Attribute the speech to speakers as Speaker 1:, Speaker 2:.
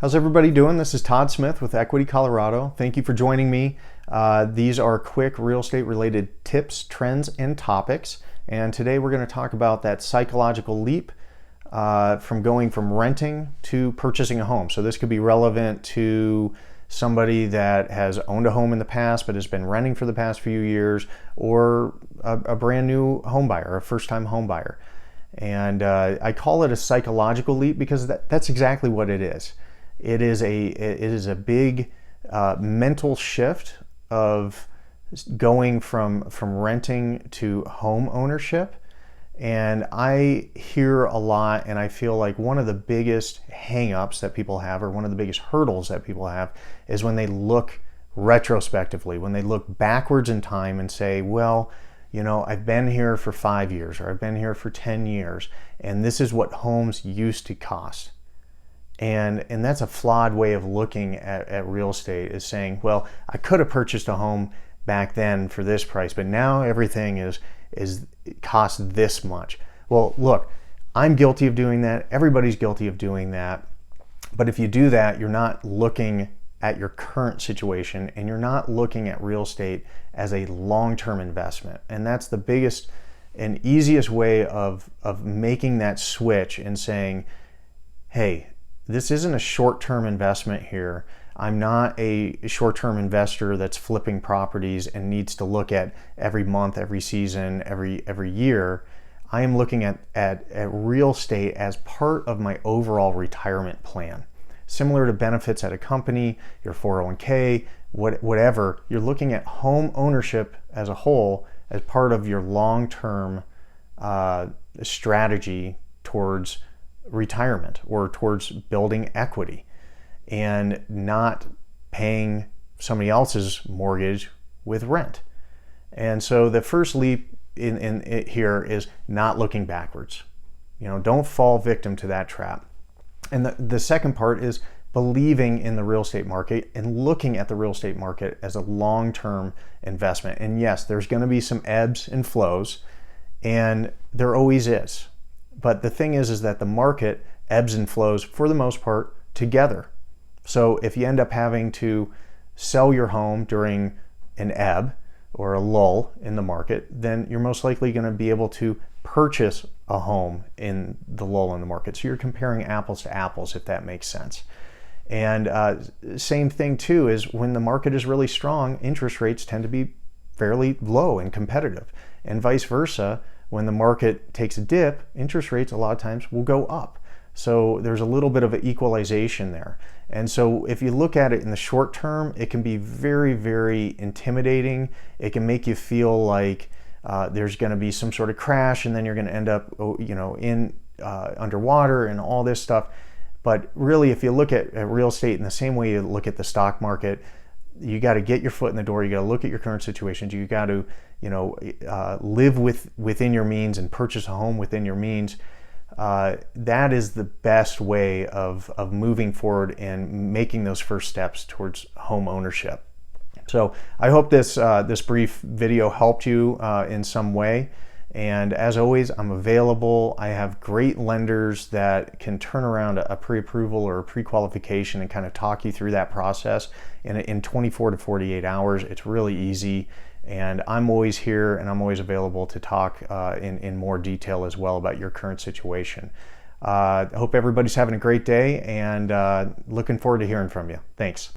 Speaker 1: How's everybody doing? This is Todd Smith with Equity Colorado. Thank you for joining me. These are quick real estate related tips, trends, and topics. And today we're going to talk about that psychological leap from going from renting to purchasing a home. So this could be relevant to somebody that has owned a home in the past but has been renting for the past few years, or a brand new home buyer, a first-time home buyer. And I call it a psychological leap because that's exactly what it is. It is a big mental shift of going from renting to home ownership. And I hear a lot, and I feel like one of the biggest hang-ups that people have, or one of the biggest hurdles that people have, is when they look retrospectively, when they look backwards in time and say, well, you know, I've been here for 5 years, or I've been here for 10 years, and this is what homes used to cost. And that's a flawed way of looking at real estate, is saying, well, I could have purchased a home back then for this price, but now everything is costs this much. Well, look, I'm guilty of doing that. Everybody's guilty of doing that. But if you do that, you're not looking at your current situation, and you're not looking at real estate as a long-term investment. And that's the biggest and easiest way of making that switch and saying, hey, this isn't a short-term investment here. I'm not a short-term investor that's flipping properties and needs to look at every month, every season, every year. I am looking at real estate as part of my overall retirement plan. Similar to benefits at a company, your 401k, whatever, you're looking at home ownership as a whole as part of your long-term strategy towards retirement or towards building equity, and not paying somebody else's mortgage with rent. And so the first leap in it here is not looking backwards. You know, don't fall victim to that trap. And the second part is believing in the real estate market and looking at the real estate market as a long-term investment. And yes, there's going to be some ebbs and flows, and there always is. But the thing is that the market ebbs and flows for the most part together. So if you end up having to sell your home during an ebb or a lull in the market, then you're most likely going to be able to purchase a home in the lull in the market. So you're comparing apples to apples, if that makes sense. And same thing too is when the market is really strong, interest rates tend to be fairly low and competitive, and vice versa. When the market takes a dip, interest rates a lot of times will go up. So there's a little bit of an equalization there. And so if you look at it in the short term, it can be very, very intimidating. It can make you feel like there's going to be some sort of crash, and then you're going to end up, in underwater and all this stuff. But really, if you look at real estate in the same way you look at the stock market, you got to get your foot in the door. You got to look at your current situations. You got to, live within your means and purchase a home within your means. That is the best way of moving forward and making those first steps towards home ownership. So I hope this brief video helped you in some way. And as always, I'm available. I have great lenders that can turn around a pre-approval or a pre-qualification and kind of talk you through that process in 24 to 48 hours. It's really easy. And I'm always here, and I'm always available to talk in more detail as well about your current situation. I hope everybody's having a great day, and looking forward to hearing from you. Thanks.